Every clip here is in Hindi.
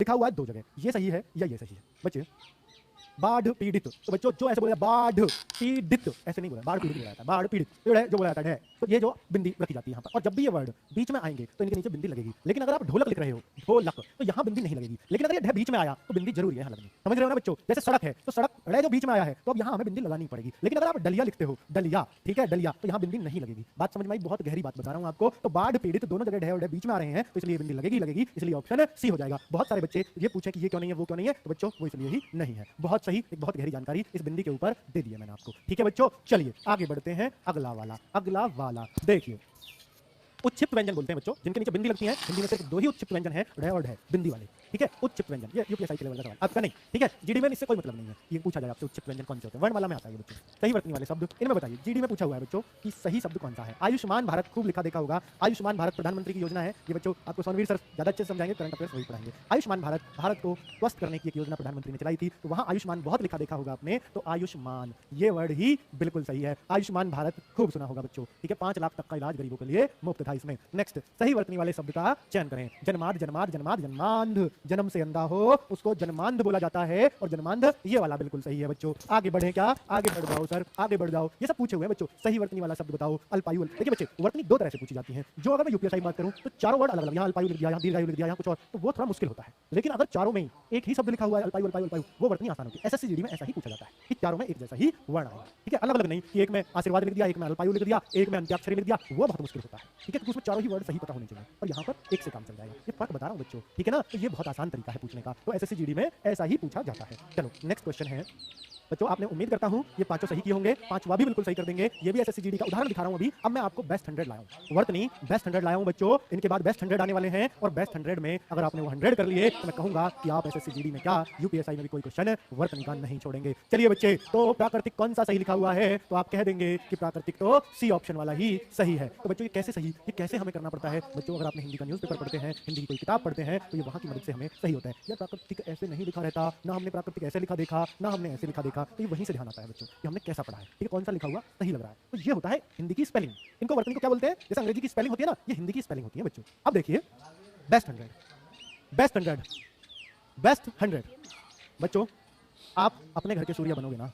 लिखा हुआ है दो जगह, ये सही है या ये सही है बच्चे। बाढ़ पीड़ित, तो बच्चों जो ऐसे बोला बाढ़ पीड़ित, ऐसे नहीं बोला, बाढ़ पीड़ित बोला जाता है, बाढ़ पीड़ित जो बोला जाता है, तो ये जो बिंदी रखी जाती है यहाँ पर। और जब भी ये वर्ड बीच में आएंगे तो इनके नीचे बिंदी लगेगी। लेकिन अगर आप ढोलक लिख रहे हो, ढोलक, तो यहाँ बिंदी नहीं लगेगी। लेकिन अगर ये बीच में आया तो बिंदी जरूरी है यहाँ लगनी। समझ रहे हो ना बच्चों? जैसे सड़क है तो सड़क जो बीच में आया है तो अब यहाँ हमें बिंदी लगानी पड़ेगी। लेकिन अगर आप डलिया लिखते हो, डलिया, ठीक है, डलिया, तो यहाँ बिंदी नहीं लगेगी। बात समझ में आई? बहुत गहरी बात बता रहा हूँ आपको। तो बाढ़ पीड़ित दोनों जगह ढह बीच में आ रहे हैं तो इसलिए बिंदी लगेगी, इसलिए ऑप्शन सी हो जाएगा। बहुत सारे बच्चे ये पूछे कि ये क्यों नहीं है, वो क्यों नहीं है, तो बच्चों वो इसलिए ही नहीं है। बहुत सही, एक बहुत गहरी जानकारी इस बिंदी के ऊपर दे दी है मैंने आपको। ठीक है बच्चों, चलिए आगे बढ़ते हैं। अगला वाला देखिए, उच्छिप्त व्यंजन बोलते हैं बच्चों जिनके नीचे बिंदी लगती है। हिंदी में सिर्फ दो ही उच्छिप्त व्यंजन है, ढ और ढ, बिंदी वाले। ठीक है, उच्छिप्त व्यंजन, ये यूपीएससी के लेवल का सवाल आपका नहीं। ठीक है, जीडी में इससे कोई मतलब नहीं है, ये पूछा जाएगा आपसे उच्छिप्त व्यंजन कौन से होते हैं। वर्णमाला में आता है ये बच्चों। सही वर्तनी वाले शब्द इनमें बताइए, जीडी में पूछा हुआ है बच्चों कि सही शब्द कौन सा है। आयुष्मान भारत खूब लिखा देखा होगा। आयुष्मान भारत प्रधानमंत्री की योजना है ये बच्चों, आपको सोनवीर सर ज्यादा अच्छे से समझाएंगे, करंट अफेयर्स वही पढ़ाएंगे। आयुष्मान भारत को स्वस्थ करने की एक योजना प्रधानमंत्री ने चलाई थी, तो वहां आयुष्मान बहुत लिखा देखा होगा आपने, तो आयुष्मान ये वर्ड ही बिल्कुल सही है। आयुष्मान भारत खूब सुना होगा बच्चों। ठीक है, 5 लाख तक का इलाज गरीबों के लिए मुफ्त था इसमें। नेक्स्ट, सही वर्तनी वाले शब्द का चयन करें। जन्मांध, जन्म से अंधा हो उसको जन्मांध बोला जाता है, और जन्मांध ये वाला बिल्कुल सही है बच्चों। आगे बढ़े क्या? आगे बढ़ जाओ सर, आगे बढ़ जाओ। ये सब पूछे हुए हैं बच्चों, सही वर्तनी वाला शब्द बताओ। अल्पायु, देखिए बच्चे वर्तनी दो तरह से पूछी जाती है। जो अगर मैं यूपीएससी बात करूं तो चारों वर्ड अलग अलग, यहाँ अल्पायु लिख दिया, यहाँ दीर्घायु लिख दिया, यहाँ कुछ और, तो वो थोड़ा मुश्किल होता है। लेकिन अगर चारों में एक ही शब्द लिखा हुआ है अल्पायु, वो वर्तनी आसान होती है। एसएससी जीडी में ऐसा ही पूछा जाता है कि चारों में एक जैसा ही वर्ण आएगा। ठीक है, अलग अलग नहीं कि एक में आशीर्वाद लिख दिया, एक में अल्पायु लिख दिया, एक में अंत्याक्षरी लिख दिया, वो बहुत मुश्किल होता है। ठीक है, तो उसमें चारों ही वर्ड सही पता होने चाहिए, और यहाँ पर एक से काम चल जाएगा। ये फर्क बता रहा हूँ बच्चों, ठीक है ना? तो ये बहुत आसान तरीका है पूछने का, तो एसएससी जीडी में ऐसा ही पूछा जाता है। चलो नेक्स्ट क्वेश्चन है बच्चों, आपने उम्मीद करता हूं ये पांचों सही किए होंगे, पांचवा भी बिल्कुल सही कर देंगे। ये भी एसएससी जीडी का उदाहरण दिखा रहा हूं अभी। अब मैं आपको बेस्ट 100 लाया हूं, वर्तनी बेस्ट 100 लाया हूं बच्चों। इनके बाद बेस्ट 100 आने वाले हैं, और बेस्ट 100 में अगर आपने वो 100 कर लिए तो मैं कहूंगा कि आप एसएससी जीडी में क्या यूपीएससी में भी कोई क्वेश्चन वर्तनी का नहीं छोड़ेंगे। चलिए बच्चे, तो प्राकृतिक कौन सा सही लिखा हुआ है, तो आप कह देंगे कि प्राकृतिक तो सी ऑप्शन वाला ही सही है। तो बच्चों ये कैसे सही, ये कैसे हमें करना पड़ता है बच्चों? अगर आपने हिंदी का न्यूज़पेपर पढ़ते हैं, हिंदी की कोई किताब पढ़ते हैं, तो ये वहां की मदद से हमें सही होता है। या प्राकृतिक ऐसे नहीं लिखा रहता, ना हमने प्राकृतिक ऐसे लिखा देखा, ना हमने ऐसे लिखा देखा, तो ये वहीं से ध्यान आता है बच्चों कि हमने कैसा पढ़ा है। ठीक है, कौन सा लिखा हुआ सही लग रहा है। तो ये होता है हिंदी की स्पेलिंग। इनको वर्तनी को क्या बोलते हैं? जैसे अंग्रेजी की स्पेलिंग होती है ना, ये हिंदी की स्पेलिंग होती है बच्चों। अब देखिए बेस्ट 100, बेस्ट 100, बेस्ट 100 बच्चों, आप अपने घर के सूर्य बनोगे ना,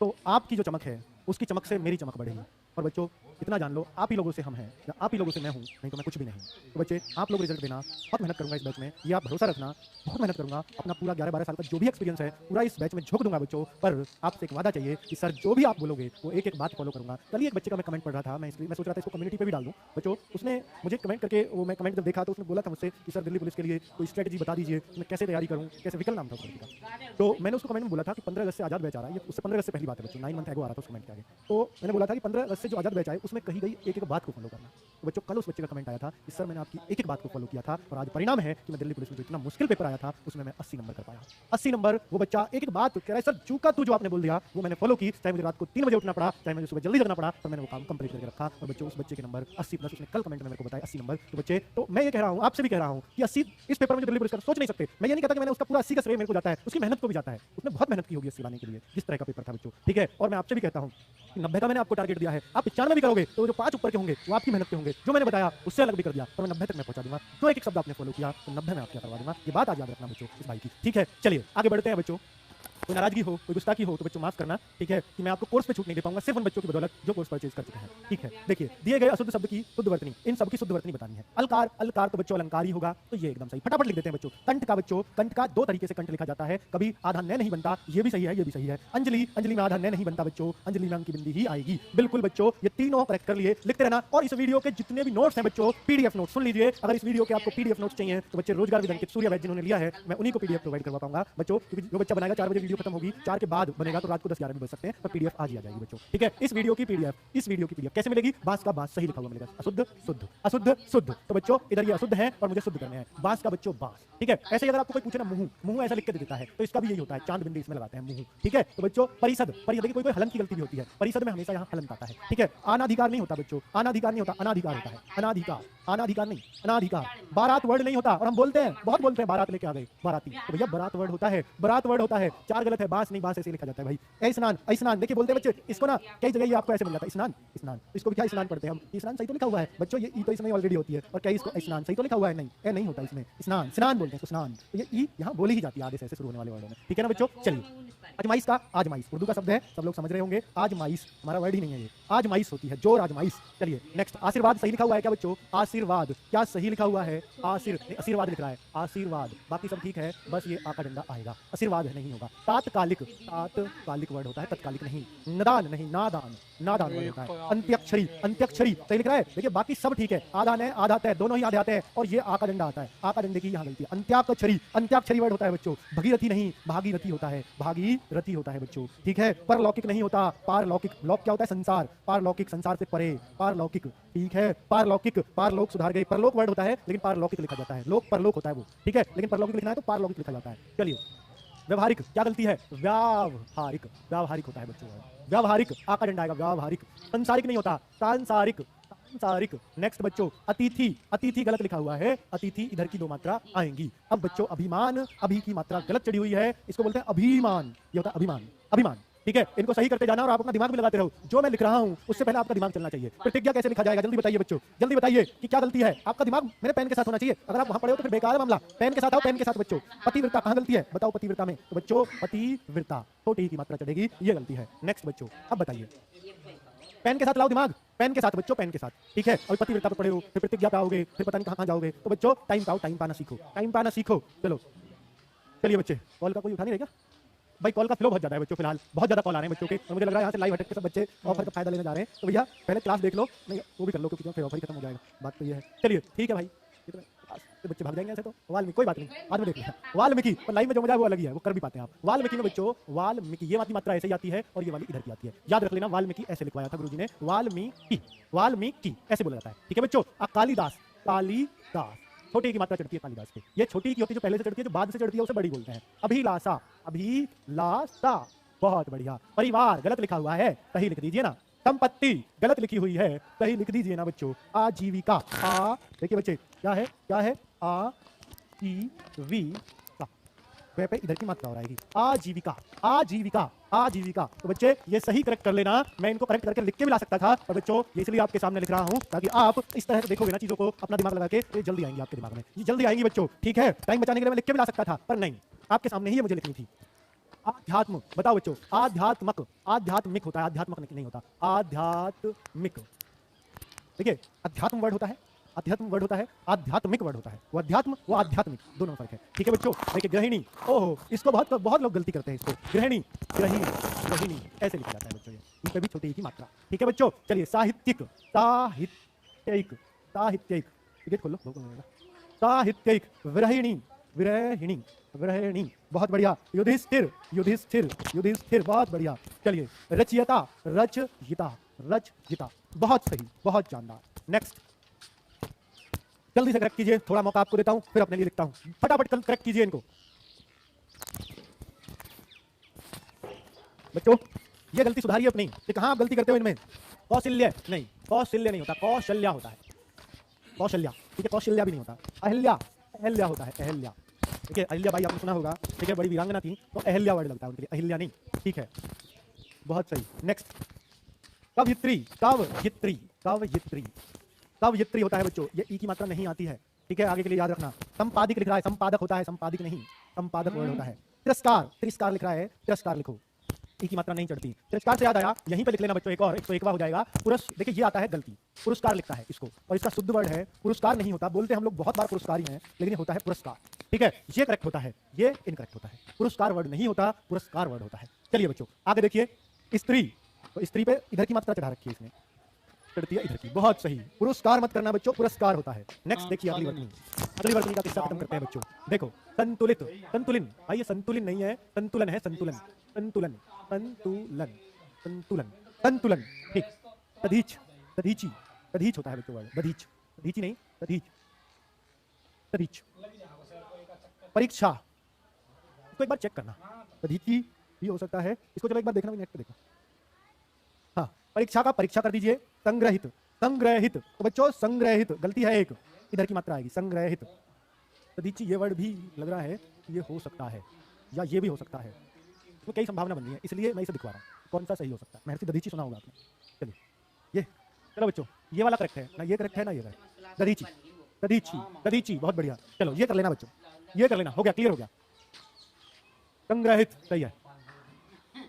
तो आपकी जो चमक है उसकी चमक से मेरी चमक बढ़ेगी। और बच्चों इतना जान लो, आप ही लोगों से हम हैं, या आप ही लोगों से मैं हूं, नहीं तो मैं कुछ भी नहीं। तो बच्चे आप लोग रिजल्ट देना, बहुत मेहनत करूंगा इस बैच में, ये आप भरोसा रखना, बहुत मेहनत करूंगा। अपना पूरा 11-12 साल का जो भी एक्सपीरियंस है पूरा इस बैच में झोंक दूंगा बच्चों। पर आपसे एक वादा चाहिए कि सर जो भी आप बोलोगे वो एक एक बात फॉलो करूंगा। कल ही एक बच्चे का मैं कमेंट पढ़ रहा था, मैं सोच रहा था इसको कम्युनिटी पे भी डाल दूं बच्चों। उसने मुझे कमेंट करके, वो मैं कमेंट जब देखा तो उसने बोला था मुझसे कि सर दिल्ली पुलिस के लिए कोई स्ट्रेटजी बता दीजिए, मैं कैसे तैयारी करूँ, कैसे, विकल नाम था उसका। तो मैंने उसको कमेंट में बोला था कि 15 अगस्त से आजाद बैच आ रहा है, उससे 15 अगस्त से पहली बात है बच्चों, 9 मंथ एगो आ रहा था उस कमेंट के आगे। तो मैंने बोला था कि 15 अगस्त से जो आजाद बैच आए उसमें कही गई एक एक बात को फॉलो करना। तो बच्चों कल उस बच्चे का कमेंट आया था कि सर मैंने आपकी एक एक बात को फॉलो किया था, और आज परिणाम है कि मैं दिल्ली पुलिस में जो इतना मुश्किल पेपर आया था उसमें मैं 80 नंबर कर पाया। 80 नंबर, वो बच्चा एक एक बात कह रहा है सर चूका तू जो आपने बोल दिया वो मैंने फॉलो की, चाहे मुझे रात को 3 बजे उठना पड़ा, चाहे मुझे सुबह जल्दी जगना पड़ा, पर मैंने वो काम कंप्लीट करके रखा। और बच्चों उस बच्चे के नंबर 80+, उसने कल कमेंट में मेरे को बताया 80 नंबर। तो बच्चे, तो मैं ये कह रहा हूँ, आपसे भी कह रहा हूँ कि 80 इस पेपर में जो दिल्ली पुलिस का सोच नहीं सकते। मैं ये नहीं कहता कि मैंने उसका पूरा 80 का श्रेय मेरे को जाता है, उसकी मेहनत को भी जाता है, उसने बहुत मेहनत की होगी 80 लाने के लिए, जिस तरह का पेपर था बच्चों। ठीक है, और मैं आपसे भी कहता हूँ 90 का मैंने आपको टारगेट दिया है, आप 95 भी करोगे तो जो 5 ऊपर के होंगे वो आपकी मेहनत के होंगे। जो मैंने बताया उससे अलग भी कर दिया, पर मैं 90 तक मैं पहुंचा दूंगा। जो एक एक शब्द आपने फॉलो किया तो 90 में आपके करवा दूंगा। ये बात आज याद रखना बच्चों इस भाई की। ठीक है, चलिए आगे बढ़ते हैं बच्चों। कोई नाराजगी हो, कोई गुस्ताखी हो तो बच्चों माफ करना। ठीक है, कि मैं आपको कोर्स पे छूट नहीं दे पाऊंगा, सिर्फ उन बच्चों की बदौलत जो कोर्स परचेज कर चुके हैं। ठीक है, देखिए दिए गए अशुद्ध शब्द की शुद्ध वर्तनी, इन सब की शुद्ध वर्तनी बतानी है। अलकार, अलकार तो बच्चों अलंकार ही होगा, तो ये एकदम सही, फटाफट लिख देते हैं बच्चों। कंठ का बच्चों, कंठ का 2 तरीके से कंठ लिखा जाता है, कभी आधा न नहीं बनता, ये भी सही है, ये भी सही है। अंजलि, अंजलि में आधा न नहीं बनता बच्चों, अंजलि में अंक की बिंदी ही आएगी। बिल्कुल बच्चों, ये तीनों करेक्ट कर लिए, लिखते रहना। और इस वीडियो के जितने भी नोट्स हैं बच्चों, पीडीएफ नोट्स सुन लीजिए। अगर इस वीडियो के आपको पीडीएफ नोट्स चाहिए तो बच्चे रोजगार विद अंकित सूर्या बैच जिन्होंने लिया है, मैं उन्हीं को पीडीएफ प्रोवाइड करवा पाऊंगा बच्चों, क्योंकि जो बच्चा बनाएगा 4 बजे वीडियो खत्म होगी, 4 के बाद बनेगा तो रात को 10-11 भी बज सकते हैं, पर पीडीएफ आज ही आ जाएगी बच्चों। ठीक है, इस वीडियो की पीडीएफ कैसे मिलेगी? बांस का बांस सही लिखा हुआ मिलेगा, अशुद्ध शुद्ध, अशुद्ध शुद्ध। तो बच्चों इधर ये अशुद्ध है और मुझे शुद्ध करने हैं, बांस का बच्चों बांस। ठीक है, ऐसे ही अगर आपको कोई पूछे ना मुंह, मुंह ऐसा लिख के दे देता है तो इसका भी यही होता है, चांद बिंदी इसमें लगाते हैं मुंह। ठीक है, तो बच्चों परिषद, परिषद की कोई हलन की गलती भी होती है, परिषद में हमेशा यहाँ हलन आता है। ठीक है, अनाधिकार नहीं होता बच्चों, अनाधिकार नहीं होता, अनाधिकार होता है, अनाधिकार, अनाधिकार नहीं, अनाधिकार। बारात वर्ड नहीं होता, और हम बोलते हैं, बहुत बोलते हैं बारात लेके आ गए बाराती, तो भैया बारात वर्ड होता है, बारात वर्ड होता है। 4 बार गलत है, बांस नहीं, बांस ऐसे लिखा जाता है भाई। स्नान, स्नान देखिए बोलते हैं बच्चे इसको ना, कई जगह ये आपको ऐसे मिल जाता है स्नान, स्नान, इसको भी क्या स्नान पढ़ते हैं हम, स्नान सही तो लिखा हुआ है बच्चों, ये ई तो इसमें ऑलरेडी होती है, और क्या इसको स्नान सही तो लिखा हुआ है, नहीं ए नहीं होता इसमें, स्नान, स्नान बोलते हैं इसको, स्नान, तो ये ई यहाँ बोली ही जाती है आगे से ऐसे शुरू होने वाले वर्डों में, ठीक है ना बच्चों। चलिए आजमाइश का, आजमाइश उर्दू का शब्द है, सब लोग समझ रहे होंगे, आजमाइश हमारा वर्ड ही नहीं है ये, आजमाइश होती है, जोर आजमाइश। चलिए नेक्स्ट, आशीर्वाद सही लिखा हुआ है क्या बच्चों, आशीर्वाद क्या सही लिखा हुआ है, आशीर्वाद लिख रहा है, आशीर्वाद, बाकी सब ठीक है, बस ये आ का डंडा आएगा, आशीर्वाद नहीं होगा। तात्कालिक, तात्कालिक वर्ड होता है, तत्कालिक नहीं। नदान नहीं, नादान, नादान वर्ड होता है। अंत्याक्षरी, अंत्याक्षरी सही लिख रहा है, देखिए बाकी सब ठीक है, आधान है, आधा है, दोनों ही आधे आते हैं, और ये आ का डंडा आता है, आ का डंडे की यहाँ गलती है। अंत्याक्षरी, अंत्याक्षरी वर्ड होता है बच्चों, भगीरथी नहीं, भागीरथी होता है, भागीरथी होता है बच्चों, ठीक है। परलौकिक नहीं होता, पारलौकिक, लौक क्या होता है, संसार, पारलौकिक संसार से परे, पारलौकिक, ठीक है। पारलौकिक, पारलोक सुधार गए, परलोक वर्ड होता है लेकिन पारलौकिक लिखा जाता है, लोक परलोक होता है वो, ठीक है, लेकिन परलौकिक लिखना है तो पारलौकिक लिखा जाता है। चलिए व्यवहारिक क्या गलती है, व्यावहारिक, व्यावहारिक होता है बच्चों, व्यावहारिक आ का डंडा आएगा, व्यावहारिक। संसारिक नहीं होता, सांसारिक, सांसारिक। नेक्स्ट बच्चों अतिथि, अतिथि गलत लिखा हुआ है, अतिथि इधर की दो मात्रा आएंगी। अब बच्चों अभिमान, अभी की मात्रा गलत चढ़ी हुई है, इसको बोलते हैं अभिमान, ये होता है अभिमान, अभिमान, ठीक है। इनको सही करते जाना और आप अपना दिमाग भी लगाते रहो, जो मैं लिख रहा हूं उससे पहले आपका दिमाग चलना चाहिए। प्रतिज्ञा कैसे लिखा जाएगा, जल्दी बताइए बच्चों, जल्दी बताइए कि क्या गलती है। आपका दिमाग मेरे पेन के साथ होना चाहिए, अगर आप वहां पढ़े हो तो फिर बेकार है मामला, पेन के साथ आओ, पेन के साथ बच्चों। पतिव्रता कहां गलती है, बताओ पतिव्रता में, तो बच्चों पतिव्रता छोटी की मात्रा चढ़ेगी, ये गलती है। नेक्स्ट बच्चों अब बताइए, पेन के साथ लाओ दिमाग, पेन के साथ बच्चों, पेन के साथ, ठीक है। और पतिव्रता पर पढ़े हो, फिर प्रतिज्ञा पे आओगे, फिर पता नहीं कहां जाओगे, तो बच्चों टाइम पाओ, टाइम पाना सीखो, टाइम पाना सीखो। चलो चलिए बच्चे, कॉल का कोई उठा नहीं रहेगा भाई, कॉल का फ्लो बहुत ज्यादा है बच्चों, फिलहाल बहुत ज्यादा कॉल आ रहे हैं बच्चों के, और मुझे लग रहा है यहाँ से लाइव हटक के सब बच्चे ऑफर का फायदा लेने जा रहे हैं, तो भैया पहले क्लास देख लो, नहीं वो भी कर लो क्योंकि फिर ऑफर ही खत्म हो जाएगा, बात तो ये है। चलिए ठीक है भाई, तो बच्चे भाग जाएंगे ऐसे, तो वाल्मीकि कोई बात नहीं, बाद में देख लिया, वाल्मीकि पर लाइव में जो मजा है वो अलग ही है, वो कर भी पाते हैं आप। वाल्मीकि में बच्चों, वाल्मीकि ये वाली मात्रा ऐसे ही आती है और ये वाली इधर की आती है, याद रख लेना। वाल्मीकि ऐसे लिखवाया था गुरुजी ने, वाल्मीकि, वाल्मीकि ऐसे बोला जाता है, ठीक है बच्चों। कालिदास, कालिदास छोटी की मात्रा चढ़ती है कालिदास पे, ये छोटी की होती है जो पहले से चढ़ती है, जो बाद से चढ़ती है उसे बड़ी बोलते हैं। अभिलाषा, अभिलाषा, बहुत बढ़िया। परिवार गलत लिखा हुआ है, सही लिख दीजिए ना। संपत्ति गलत लिखी हुई है, सही लिख दीजिए ना बच्चों। आजीविका, आ देखिए बच्चे क्या है, क्या है, आ ई वी का, वे पे इधर की मात्रा हो आएगी, आजीविका, आजीविका, आजीविका। तो बच्चे ये सही करेक्ट कर लेना, मैं इनको करेक्ट करके लिख के भी ला सकता था, पर बच्चों ये इसलिए आपके सामने लिख रहा हूं ताकि आप इस तरह से देखोगे ना चीजों को, अपना दिमाग लगा के, ये जल्दी आएंगी आपके दिमाग में, ये जल्दी आएंगी बच्चों, ठीक है। टाइम बचाने के लिए मैं लिख के भी ला सकता था, पर नहीं, आपके सामने ही मुझे लिखनी थी। आध्यात्म, बताओ बच्चों, आध्यात्मक, आध्यात्मिक होता है, आध्यात्मक नहीं होता, आध्यात्मिक। देखिए अध्यात्म वर्ड होता है, अध्यात्म वर्ड होता है, आध्यात्मिक वर्ड होता है, वो अध्यात्म वो आध्यात्मिक दोनों फर्क है, ठीक है बच्चों। देखिए गृहिणी, ओहो इसको बहुत बहुत लोग गलती करते हैं, इसको गृहिणी, गृहिणी, गृहिणी ऐसे लिखा जाता है बच्चों, ये पे भी छोटी की मात्रा, ठीक है बच्चों। चलिए साहित्यिक, साहित्यिक, साहित्यिक, टिकट खोल लो, साहित्यिक। विरहिणी, विरहिणी, विरहिणी, बहुत बढ़िया। युधिष्ठिर, युधिष्ठिर, युधिष्ठिर, बहुत बढ़िया। चलिए रचयिता, रचयिता, रचयिता, बहुत सही, बहुत शानदार। नेक्स्ट जल्दी से करेक्ट कीजिए, थोड़ा मौका आपको देता हूं, फिर अपने लिए लिखता हूं, फटाफट करेक्ट कीजिए इनको बच्चों। ये गलती सुधारिए अपनी, कि कहां आप गलती करते हो इनमें। कौशल्य नहीं, कौशल्य नहीं होता, कौशल्या होता है, कौशल्या, ठीक है। कौशल्या भी नहीं होता, अहिल्या, अहिल्या होता है, अहिल्या। देखिए अहिल्या बाई आपने सुना होगा, ठीक है, बड़ी वीरांगना थी, तो अहिल्या वर्ड लगता है उनके लिए, अहिल्या नहीं, ठीक है, बहुत सही। नेक्स्ट कवयित्री, कवयित्री, कवयित्री, कवयित्री होता है बच्चों, ये ई की मात्रा नहीं आती है, ठीक है, आगे के लिए याद रखना। संपादिक लिख रहा है, संपादक होता है, संपादिक नहीं, संपादक वर्ड होता है। तिरस्कार, तिरस्कार लिख रहा है, तिरस्कार लिखो, ई की मात्रा नहीं चढ़ती। तिरस्कार से याद आया, यहीं पे लिख लेना बच्चों एक और, 101वां हो जाएगा। देखिए ये आता है गलती, पुरस्कार लिखता है इसको, और इसका शुद्ध वर्ड है पुरस्कार नहीं होता, बोलते हम लोग बहुत बार पुरस्कार ही हैं, लेकिन ये होता है पुरस्कार, ठीक है, ये करेक्ट होता है, ये इनकरेक्ट होता है। पुरस्कार वर्ड नहीं होता, पुरस्कार वर्ड होता है। चलिए बच्चों आगे देखिए, स्त्री, तो स्त्री पे इधर की मात्रा चढ़ा रखी है इसने, चढ़ती है इधर की, बहुत सही। पुरस्कार मत करना बच्चों, पुरस्कार होता है। नेक्स्ट देखिए अगली वर्तनी, अगली वर्तनी का किस्सा खत्म करते हैं बच्चों। देखो संतुलित, संतुलिन, भाई ये संतुलिन नहीं है, संतुलन है, संतुलन, संतुलन, संतुलन, संतुलन, संतुलन, ठीक। तधीच, तधीची, तधीच होता है बच्चों वर्ड, बधीच, तधीची नहीं, तधीच, तधीच। परीक्षा, इसको एक बार चेक करना, तधीची भी हो सकता है, इसको चलो एक बार देखना, नेट पे देखो। हाँ परीक्षा का परीक्षा कर दीजिए। संग्रहित, संग्रहित, तो बच्चों संग्रहित गलती है एक, इधर की मात्रा आएगी, संग्रहित। तदीची ये वर्ड भी लग रहा है ये हो सकता है, या ये भी हो सकता है, इसमें कई संभावना बन रही है, इसलिए मैं इसे दिखवा रहा हूँ कौन सा सही हो सकता है। महर्षि दधीची सुना होगा आपने। चलिए ये, चलो बच्चों ये वाला करेक्ट है ना, ये करेक्ट है ना, ये करेक्ट। दधीची, दधीची, दधीची, बहुत बढ़िया। चलो ये कर लेना बच्चों, ये कर लेना, हो गया, क्लियर हो गया। संग्रहित सही है,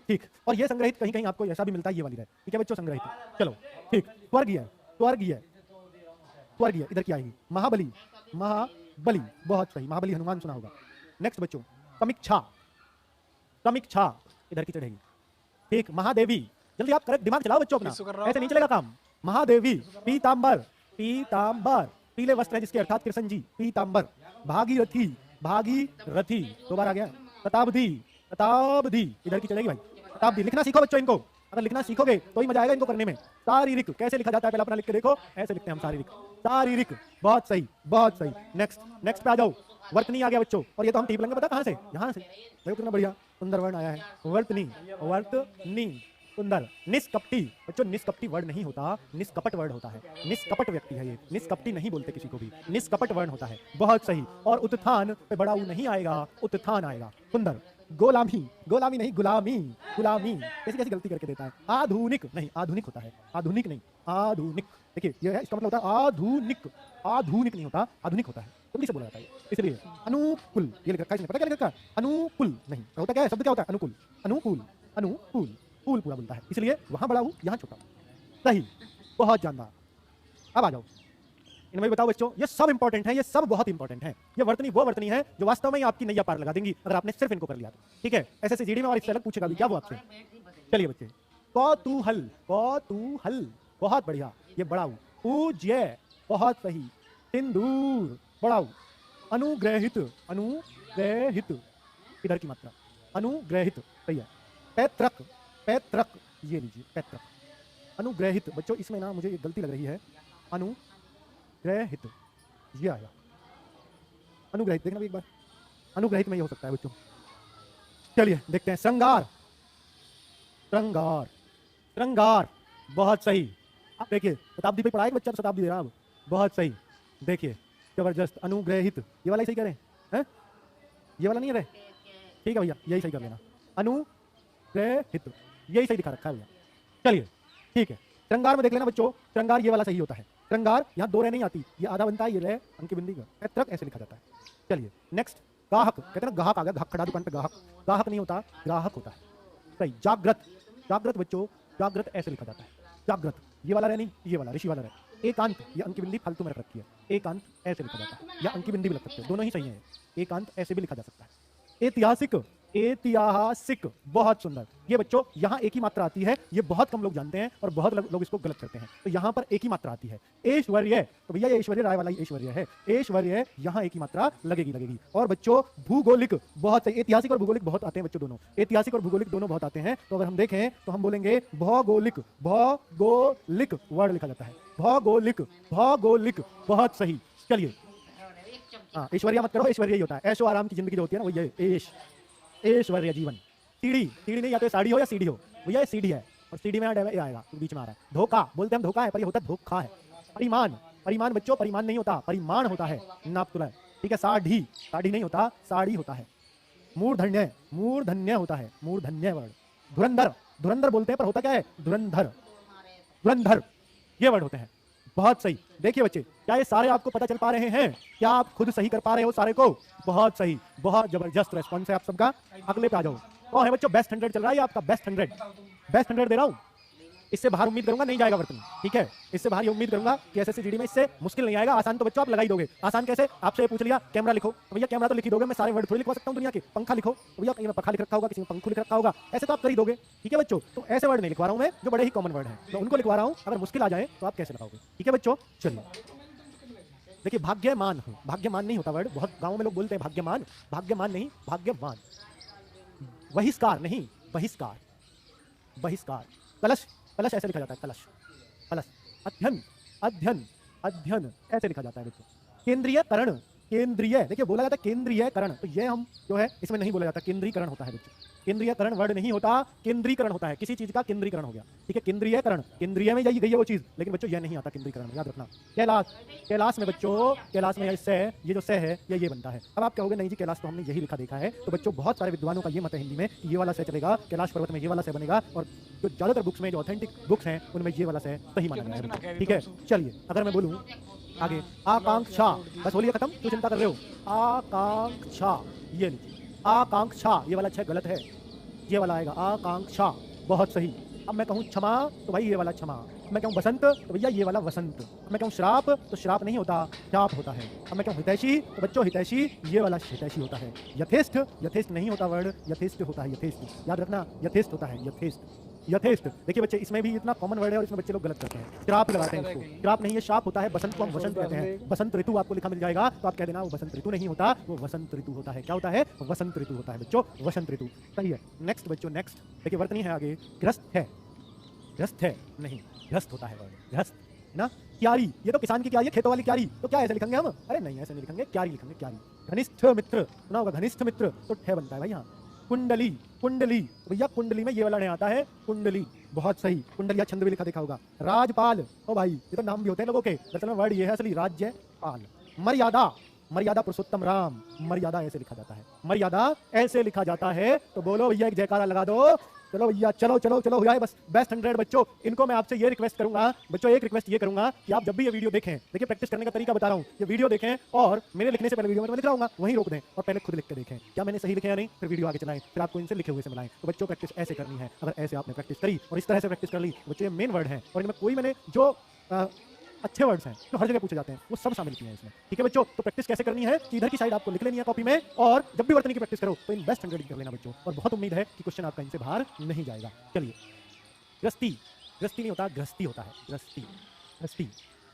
ठीक। और ये संग्रहित कहीं कहीं आपको ऐसा भी मिलता है, ये वाली है, ठीक है बच्चों, संग्रहित। चलो ठीक। स्वर्गीय, स्वर्गीय, स्वर्गीय इधर की आएगी। महाबली, महाबली, बहुत सही, महाबली हनुमान सुना होगा। नेक्स्ट बच्चों समीक्षा, समीक्षा इधर की चढ़ेगी, ठीक। महादेवी, जल्दी आप करेक्ट दिमाग चलाओ बच्चों अपना, ऐसे नहीं चलेगा काम। महादेवी, पीतांबर, पीतांबर, पीले वस्त्र है जिसके, अर्थात कृष्ण जी, पीतांबर। भागीरथी, भागीरथी, दो बार आ गया। शताब्दी, शताब्दी इधर की चलेगी भाई, शताब्दी। लिखना सीखो बच्चों इनको, अगर लिखना सीखोगे तो ही मजा आएगा इनको करने में। शारीरिक कैसे लिखा जाता है, पहले अपना लिख के देखो, ऐसे लिखते हैं हम शारीरिक, शारीरिक, बहुत सही, बहुत सही। नेक्स्ट, नेक्स्ट पे आ जाओ। वर्तनी आ गया बच्चों, और ये तो हम टीप लेंगे, पता कहां से, यहां से। देखो कितना बढ़िया सुंदर वर्ण आया है, वर्तनी, वर्तनी, सुंदर। निष्कपटी बच्चों, निष्कपटी वर्ड नहीं होता, निष्कपट वर्ड होता है। निष्कपट व्यक्ति है ये, निष्कपटी नहीं बोलते किसी को भी, निष्कपट वर्ण होता है, बहुत सही। और उत्थान पे बड़ा ऊ नहीं आएगा, उत्थान आएगा, सुंदर। गोलामी, गोलामी नहीं, गुलामी, गुलामी, कैसी कैसी गलती करके देता है। आधुनिक नहीं, आधुनिक होता है, आधुनिक नहीं, आधुनिक। देखिए ये है, इसका मतलब होता है आधुनिक, आधुनिक नहीं होता, आधुनिक होता है, जल्दी से बोला जाता है इसलिए। अनुकूल, ये लिख रखा है इसने, पता क्या लिख रखा है, अनुकूल नहीं होता, क्या है शब्द, क्या होता है, अनुकूल, अनुकूल, अनुकूल, कूल पूरा बोलता है, इसलिए वहां बड़ा हूं यहाँ छोटा। सही, बहुत जानदार। अब आ जाओ इनमें बताओ बच्चों, ये सब इंपॉर्टेंट है, ये सब बहुत इंपॉर्टेंट है। ये वर्तनी वो वर्तनी है जो वास्तव में आपकी नैया पार लगा देंगी अगर आपने सिर्फ इनको कर लिया तो, ठीक है। ऐसे जीडी में और इससे अलग पूछेगा भी क्या वो आपसे। चलिए बच्चे, कौतूहल, कौतूहल, बहुत बढ़िया, ये बड़ा हूं। पूज्य, बहुत सही। सिंदूर, बड़ा हूं। अनुग्रहित, अनुग्रहित इधर की मात्रा, अनुग्रहित सही है। पैतृक, पैतृक, ये लीजिए पैतृक। अनुग्रहित बच्चों, इसमें ना मुझे एक गलती लग रही है, अनुग्रहित ये आया, अनुग्रहित देखना भी एक बार, अनुग्रहित में ये हो सकता है बच्चों। चलिए देखते हैं, श्रृंगार, श्रृंगार, श्रृंगार, बहुत सही। आप देखिए शताब्दी पे पढ़ाए बच्चा, तो शताब्दी दे रहा अब, बहुत सही। देखिए जबरदस्त, अनुग्रहित, ये वाला ही सही करें हैं, ये वाला नहीं है, ठीक है भैया, यही सही कर लेना, अनुग्रहित, यही सही दिखा रखा है भैया। चलिए ठीक है, श्रृंगार में देख लेना बच्चों, श्रृंगार ये वाला सही होता है। श्रृंगार यहाँ दो रह नहीं आती, ये आधा बनता है, ये रह अंकी बिंदी का, पैतृक ऐसे लिखा जाता है। चलिए नेक्स्ट, गाहक, कहते हैं ना गाहक आ गया, गाहक खड़ा दुकान पे गाहक, गाहक नहीं होता, ग्राहक होता है, सही। जागृत, जागृत बच्चों, जागृत ऐसे लिखा जाता है, जागृत, ये वाला रह नहीं, ये वाला ऋषि वाला रह। एकांत, ये अंकी बिंदी फालतू में रख रखी है, एकांत ऐसे लिखा जाता है, या अंकी बिंदी भी लग सकते हैं, दोनों ही सही है। एकांत ऐसे भी लिखा जा सकता है। ऐतिहासिक, ऐतिहासिक, बहुत सुंदर। ये बच्चों यहाँ एक ही मात्रा आती है, ये बहुत कम लोग जानते हैं और बहुत लोग इसको गलत करते हैं, तो यहाँ पर एक ही मात्रा आती है। ऐश्वर्य, तो भैया ये ऐश्वर्य राय वाला ही ऐश्वर्य है, ऐश्वर्य यहाँ एक ही मात्रा लगेगी, लगेगी। और बच्चों भूगोलिक, बहुत सही। ऐतिहासिक और भूगोलिक बहुत आते हैं बच्चों, दोनों, ऐतिहासिक और भूगोलिक दोनों बहुत आते हैं। तो अगर हम देखें तो हम बोलेंगे भौगोलिक, भौगोलिक वर्ड लिखा जाता है, भौगोलिक, भौगोलिक, बहुत सही। चलिए हाँ, ऐश्वर्या मत करो, ऐश्वर्य ही होता है, ऐशो आराम की जिंदगी जो होती है ना, वही है ऐश, ऐश्वर्य जीवन। सीढ़ी, सीढ़ी नहीं, या तो साड़ी हो या सीढ़ी हो, भैया ये सीढ़ी है, और सीढ़ी में ये आएगा, तो बीच में आ रहा है। धोखा, बोलते हम धोखा है, पर ये होता धोखा है। परिमाण, परिमाण बच्चों, परिमाण नहीं होता, परिमाण होता है, नाप तुला, ठीक है। साढ़ी, साढ़ी नहीं होता, साड़ी होता है। मूर्धन्य, मूर्धन्य होता है, मूर्धन्य वर्ड। धुरंधर, धुरंधर बोलते हैं पर होता क्या है, धुरंधर, धुरंधर ये वर्ड होते हैं, बहुत सही। देखिए बच्चे, क्या ये सारे आपको पता चल पा रहे हैं, क्या आप खुद सही कर पा रहे हो सारे को, बहुत सही, बहुत जबरदस्त रेस्पॉन्स है आप सबका। अगले पे आ जाओ, कौन है बच्चों, बेस्ट 100 चल रहा है आपका, बेस्ट 100, बेस्ट 100 दे रहा हूं। इससे बाहर उम्मीद करूंगा नहीं जाएगा वर्तन, ठीक है। इससे बाहर ये उम्मीद करूंगा कि एसएससी जीडी में इससे मुश्किल नहीं आएगा। आसान तो बच्चों आप लगा ही दोगे, आसान कैसे, आपसे पूछ लिया कैमरा लिखो, तो भैया कैमरा तो लिख ही दोगे, मैं सारे वर्ड थोड़ी लिखवा सकता हूं दुनिया के। पंखा लिखो, तो भैया कहीं में पंखा लिख रखा होगा, किसी में पंखू लिख रखा होगा, ऐसे तो आप कर ही दोगे, ठीक है बच्चों। तो ऐसे वर्ड नहीं लिखवा रहा हूं मैं, जो बड़े ही कॉमन वर्ड है, तो उनको लिखवा रहा हूं। अगर मुश्किल आ जाए तो आप कैसे लगाओगे, ठीक है बच्चों। चलिए देखिए, भाग्यमान हूं, भाग्यमान नहीं होता वर्ड, बहुत गाँव में लोग बोलते हैं भाग्यमान, भाग्यमान नहीं, भाग्यवान। बहिष्कार नहीं, बहिष्कार, बहिष्कार। कलश, कलश ऐसे लिखा जाता है, कलश, कलश। अध्ययन, अध्ययन, अध्ययन ऐसे लिखा जाता है बच्चों। केंद्रीयकरण, केंद्रीय, देखिए बोला जाता है केंद्रीयकरण, तो ये हम जो है इसमें नहीं बोला जाता, केंद्रीकरण होता है बच्चों। केंद्रीयकरण वर्ड नहीं होता, केंद्रीकरण होता है, किसी चीज का केंद्रीकरण हो गया, ठीक है। केंद्रीयकरण, केंद्रीय में यही गई है वो चीज, लेकिन बच्चों ये नहीं आता केंद्रीकरण में, याद रखना। कैलाश, कैलाश में बच्चों, कैलाश में ये जो से है ये बनता है। अब आप कहोगे नहीं जी कैलाश तो हमने यही लिखा देखा है, तो बच्चों बहुत सारे विद्वानों का ये मत है हिंदी में कि ये वाला से चलेगा, कैलाश पर्वत में ये वाला से बनेगा, और जो ज्यादातर बुक्स में, जो ऑथेंटिक बुक्स हैं उनमें ये वाला से सही माना गया है, ठीक है। चलिए अगर मैं बोलूं आगे, आकांक्षा, बस बोलिए खत्म, क्यों चिंता कर रहे हो। आकांक्षा, ये लीजिए आकांक्षा, ये वाला गलत है, ये वाला आएगा आकांक्षा, बहुत सही। अब मैं कहूँ क्षमा तो भाई ये वाला क्षमा, मैं कहूँ बसंत तो भैया ये वाला वसंत, मैं कहूँ श्राप तो श्राप नहीं होता, शाप होता है। अब मैं कहूँ हितैषी तो बच्चों हितैषी ये वाला हितैषी होता है। यथेष्ट, यथेष्ट नहीं होता वर्ड, यथेष्ट होता है, यथेष्ट, याद रखना, यथेष्ट होता है, यथेष्ट, यथेष्ट। देखिए बच्चे इसमें भी इतना कॉमन वर्ड है और इसमें बच्चे लोग गलत करते हैं, श्राप लगाते हैं इसको, श्राप नहीं है, शाप होता है। बसंत को हम वसंत कहते हैं, बसंत ऋतु आपको लिखा मिल जाएगा तो आप कह देना वो बसंत ऋतु नहीं होता, वो वसंत ऋतु होता है। क्या होता है, वसंत ऋतु होता है बच्चों, वसंत ऋतु, सही है। नेक्स्ट बच्चों, नेक्स्ट देखिए वर्तनी है आगे, ग्रस्त है, ग्रस्त है नहीं, ग्रस्त होता है वर्ड, ग्रस्त ना। क्यारी, ये तो किसान की क्यारी है, खेतों वाली क्यारी, तो क्या ऐसे लिखेंगे हम, अरे नहीं ऐसे नहीं लिखेंगे, क्यारी लिखेंगे, क्यारी। घनिष्ठ मित्र सुना होगा, घनिष्ठ मित्र तो ठे बनता है भाई यहाँ। कुंडली, कुंडली भैया कुंडली में ये वाला नहीं आता है, कुंडली, बहुत सही। कुंडलिया छंद भी लिखा देखा होगा। राजपाल, ओ भाई ये तो नाम भी होते हैं लोगों के, दरअसल में वर्ड ये है असली, राज्यपाल। मर्यादा, मर्यादा पुरुषोत्तम राम, मर्यादा ऐसे लिखा जाता है, मर्यादा ऐसे लिखा जाता है। तो बोलो भैया एक जयकारा लगा दो, चलो भैया, चलो चलो चलो हो जाए बस बेस्ट 100 बच्चों। इनको मैं आपसे ये रिक्वेस्ट करूंगा बच्चों, एक रिक्वेस्ट ये करूंगा कि आप जब भी ये वीडियो देखें, देखिए प्रैक्टिस करने का तरीका बता रहा हूँ, ये वीडियो देखें और मेरे लिखने से पहले वीडियो में मैं लिख रहा हूँ वहीं रोक दें और पहले खुद लिख के देखें क्या मैंने सही लिखे या नहीं, फिर वीडियो आगे चलाएं, फिर आपको इनसे लिखे हुए से मिलाएं। तो बच्चों प्रैक्टिस ऐसे करनी है, अगर ऐसे आपने प्रैक्टिस करी और इस तरह से प्रैक्टिस कर ली, बच्चों ये मेन वर्ड है और इनमें कोई मैंने जो अच्छे वर्ड्स हैं जो हर जगह पूछे जाते हैं वो सब शामिल किए हैं इसमें, ठीक है बच्चों। तो प्रैक्टिस कैसे करनी है कि इधर की साइड आपको लिख लेनी है कॉपी में, और जब भी वर्तनी की प्रैक्टिस करो तो इन बेस्ट 100 कर लेना बच्चों, और बहुत उम्मीद है कि क्वेश्चन आपका इनसे बाहर नहीं जाएगा। चलिए, ग्रस्ती, ग्रस्ती नहीं होता, ग्रस्ती होता है, ग्रस्ती, ग्रस्ती,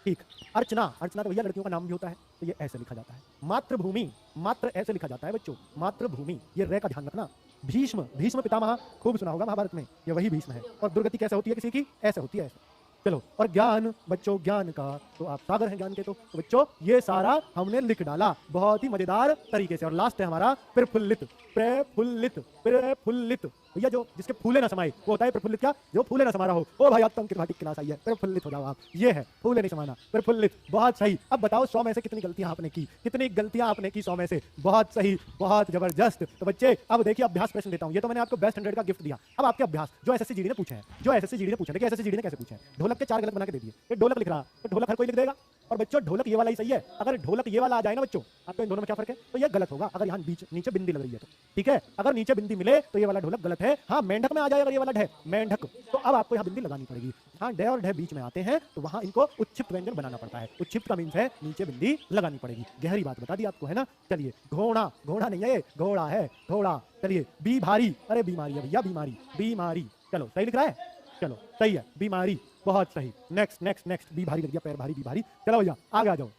ठीक। अर्चना, अर्चना तो भैया लड़कियों का नाम भी होता है, तो ये ऐसे लिखा जाता है। मातृभूमि, मात्र ऐसे लिखा जाता है बच्चों, मातृभूमि, ये रे का ध्यान रखना। भीष्म, भीष्म पितामह खूब सुना होगा महाभारत में, ये वही भीष्म है। और दुर्गति कैसे होती है किसी की, ऐसे होती है, ऐसे। चलो, और ज्ञान बच्चों, ज्ञान का तो आप सागर हैं ज्ञान के, तो बच्चों ये सारा हमने लिख डाला बहुत ही मजेदार तरीके से। और लास्ट है हमारा प्रफुल्लित, प्रफुल्लित, प्रफुल्लित भैया जो जिसके फूले ना समाए वो होता है प्रफुल्लित। क्या, जो फूले ना समा रहा हो। ओ भाई आज तो अंकित क्लास आई है, प्रफुल्लित हो जाओ आप, ये है फूले नहीं समाना, प्रफुल्लित, बहुत सही। अब बताओ 100 में से कितनी गलतियां आपने की, कितनी गलतियां आपने की 100 में से, बहुत सही, बहुत जबरदस्त। तो बच्चे अब देखिए अभ्यास प्रश्न देता हूं, ये तो मैंने आपको बेस्ट 100 का गिफ्ट दिया। अब आपके अभ्यास जो एसएससी जीडी ने पूछे हैं, जो एसएससी जीडी ने पूछे, देखिए एसएससी जीडी ने कैसे पूछे हैं, ढोलक के 4 गलत बना के दे दिए, ये ढोलक लिख रहा तो ढोलक हर कोई लिख देगा, और बच्चों ढोलक ये वाला ही सही है। अगर ढोलक ये वाला आ जाए ना बच्चों, आपको इन दोनों में क्या फर्क है, तो ये गलत होगा अगर यहाँ बीच नीचे बिंदी लग रही है तो, ठीक है। अगर नीचे बिंदी मिले तो ये वाला ढोलक गलत है। हाँ मेंढक में आ जाए अगर ये वाला ढे, मेंढक, तो अब आपको यहाँ बिंदी लगानी पड़ेगी। हाँ डे और ढे बीच में आते हैं तो वहाँ इनको उच्छिप्त व्यंजन बनाना पड़ता है। उच्छिप्त का मीन्स है नीचे बिंदी लगानी पड़ेगी। गहरी बात बता दी आपको, है ना। चलिए, घोड़ा, घोड़ा नहीं है ये, घोड़ा है, घोड़ा। चलिए, बी भारी, अरे बीमारी है भैया, बीमारी, बीमारी, चलो सही लिख रहा है, चलो सही है, बीमारी, बहुत सही। नेक्स्ट नेक्स्ट नेक्स्ट, बी भारी लग गया, पैर भारी, बी भारी। चलो भैया आगे आ जाओ।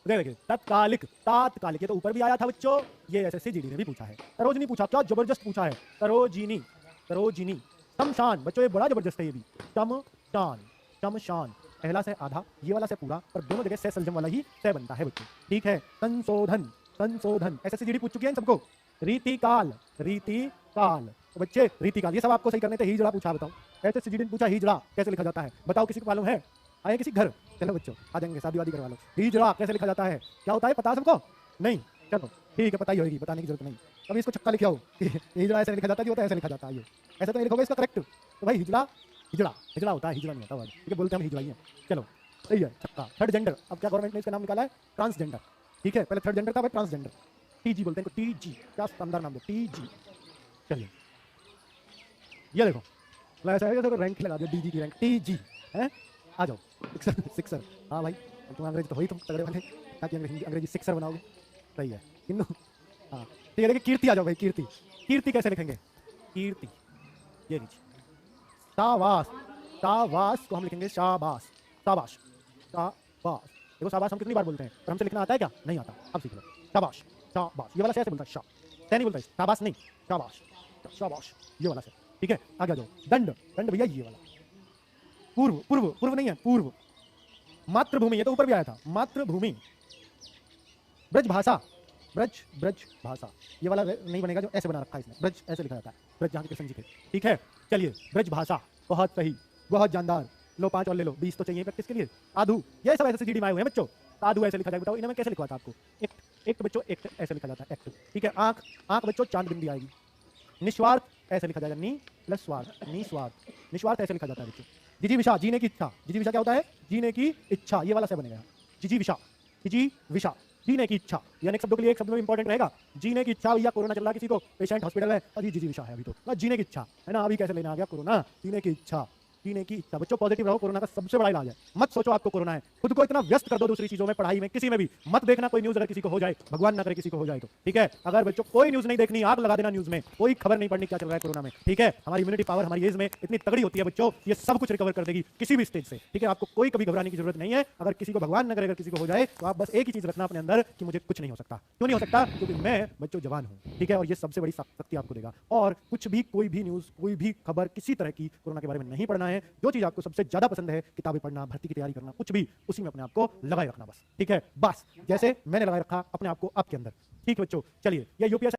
देखिए तत्कालिक, तात्कालिक, ये तो ऊपर भी आया था बच्चों, ये एसएससी जीडी ने भी पूछा है। तरोजिनी पूछा, क्या जबरदस्त पूछा है, तरोजिनी, तरोजिनी। शमशान बच्चों ये बड़ा जबरदस्त है, ये भी शमशान, शमशान, पहला से आधा, ये वाला से पूरा, पर दोनों जगह से सलजम वाला ही से बनता है बच्चों, ठीक है। संशोधन, संशोधन, एसएससी जीडी पूछ चुकी है इन सबको। रीतिकाल, रीतिकाल, तो बच्चे रीतिकाल ये सब आपको सही करने थे। हिजड़ा पूछा, बताओ एसएससी जीडी ने पूछा हिजड़ा कैसे लिखा जाता है, बताओ किसी को मालूम है, आए किसी घर, चलो बच्चों आ जाएंगे, शादी वादी करवा लो। हिजड़ा कैसे लिखा जाता है, क्या होता है पता सबको, नहीं, चलो ठीक है, पता ही होगी, बताने की जरूरत नहीं। अभी इसको छक्का लिखा हो कि हिजड़ा ऐसे लिखा जाता है, होता है ऐसे लिखा जाता है, ये ऐसा तो नहीं लिखोगे इसका करेक्ट, तो भाई हिजड़ा, हिजड़ा, हिजड़ा होता है, हिजड़ा नहीं होता वर्ड, ठीक है, बोलते हम हिजड़ा ही है। चलो सही है, छक्का। थर्ड जेंडर, अब क्या गवर्नमेंट ने इसका नाम निकाला है, ट्रांसजेंडर, ठीक है, पहले थर्ड जेंडर था, भाई ट्रांसजेंडर, टीजी बोलते हैं इनको, टीजी, क्या शानदार नाम है, टीजी। चलिए ये देखो, ऐसा है जैसे रैंक लगा दिया, डीजी की रैंक, टीजी है। आ जाओ, सिक्सर, सिक्सर, हाँ भाई तुम अंग्रेजी तो हो ही, तुम तगड़े वाले, ताकि अंग्रेजी सिक्सर बनाओगे, सही है किन्नू। हाँ ठीक है, देखिए कीर्ति आ जाओ भाई, कीर्ति, कीर्ति कैसे लिखेंगे, कीर्ति, ये लीजिए। शाबाश, शाबाश को हम लिखेंगे शाबाश, शाबाश, शाबाश। देखो शाबाश हम कितनी बार बोलते हैं, पर हमसे लिखना आता है क्या, नहीं आता, अब सीख लो। शाबाश, शाबाश, ये वाला से बोलता है, शाह नहीं बोलता है, शाबाश नहीं, शाबाश, शाबाश, ये वाला से, ठीक है। आगे आ जाओ। दंड, दंड भैया ये वाला। पूर्व, पूर्व, पूर्व नहीं है, पूर्व। मातृभूमि, ये तो ऊपर भी आया था, मातृभूमि, ब्रज भाषा, ब्रज ब्रज भाषा, ये वाला नहीं बनेगा जो ऐसे बना रखा है इसने, ब्रज ऐसे लिखा जाता है, ब्रज जहाँ के कृष्ण जी थे। ठीक है, चलिए ब्रज भाषा, बहुत सही, बहुत जानदार। लो 5 और ले लो, 20 तो चाहिए प्रैक्टिस के लिए। आधु, ये सब ऐसे सीडी में आए हुए हैं बच्चों। आधु ऐसे लिखा जाएगा, बताओ इन्हें मैं कैसे लिखवाता आपको। एक्ट, एक्ट बच्चों, एक्ट ऐसे लिखा जाता है, एक्ट। ठीक है, आंख, आंख बच्चों चांद बिंदी आएगी। निस्वार्थ ऐसे लिखा जाएगा, नी प्लस स्वार्थ, निस्वार्थ, निस्वार्थ ऐसे लिखा जाता है बच्चों। जिजीविषा, जीने की इच्छा, जिजीविषा क्या होता है, जीने की इच्छा, ये वाला से बनेगा जिजीविषा, जिजीविषा, जीने की इच्छा। ये अनेक शब्दों के लिए एक शब्द में इंपॉर्टेंट रहेगा। जीने की इच्छा, भैया कोरोना चल रहा है किसी को, पेशेंट हॉस्पिटल है, अभी जिजीविषा है अभी तो, जीने की इच्छा है ना, अभी कैसे लेना आ गया कोरोना, जीने की इच्छा, जीने की इच्छा। बच्चों पॉजिटिव रहो, कोरोना का सबसे बड़ा इलाज है। मत सोचो आपको कोरोना है, खुद को इतना व्यस्त कर दो दूसरी चीजों में, पढ़ाई में, किसी में भी मत देखना कोई न्यूज, अगर किसी को हो जाए, भगवान ना करे किसी को हो जाए तो। ठीक है, अगर बच्चों कोई न्यूज नहीं देखनी, आग लगा देना न्यूज में, कोई खबर नहीं पढ़नी क्या चल रहा है कोरोना में। ठीक है, हमारी इम्यूनिटी पावर हमारी एज में इतनी तगड़ी होती है बच्चों, ये सब कुछ रिकवर कर देगी किसी भी स्टेज से। ठीक है, आपको कोई कभी घबराने की जरूरत नहीं है। अगर किसी को भगवान न करे, अगर किसी को हो जाए तो आप बस एक ही चीज रखना अपने अंदर कि मुझे कुछ नहीं हो सकता। क्यों नहीं हो सकता, क्योंकि मैं बच्चों जवान हूं। ठीक है, और ये सबसे बड़ी शक्ति आपको देगा। और कुछ भी, कोई भी न्यूज, कोई भी खबर किसी तरह की कोरोना के बारे में नहीं पढ़ना है। जो चीज आपको सबसे ज्यादा पसंद है, किताबें पढ़ना, भर्ती की तैयारी करना, कुछ भी, उसी में अपने आप को लगाए रखना बस। ठीक है, बस जैसे मैंने लगाए रखा अपने आप को आपके अंदर। ठीक है बच्चों, चलिए ये यूपीएससी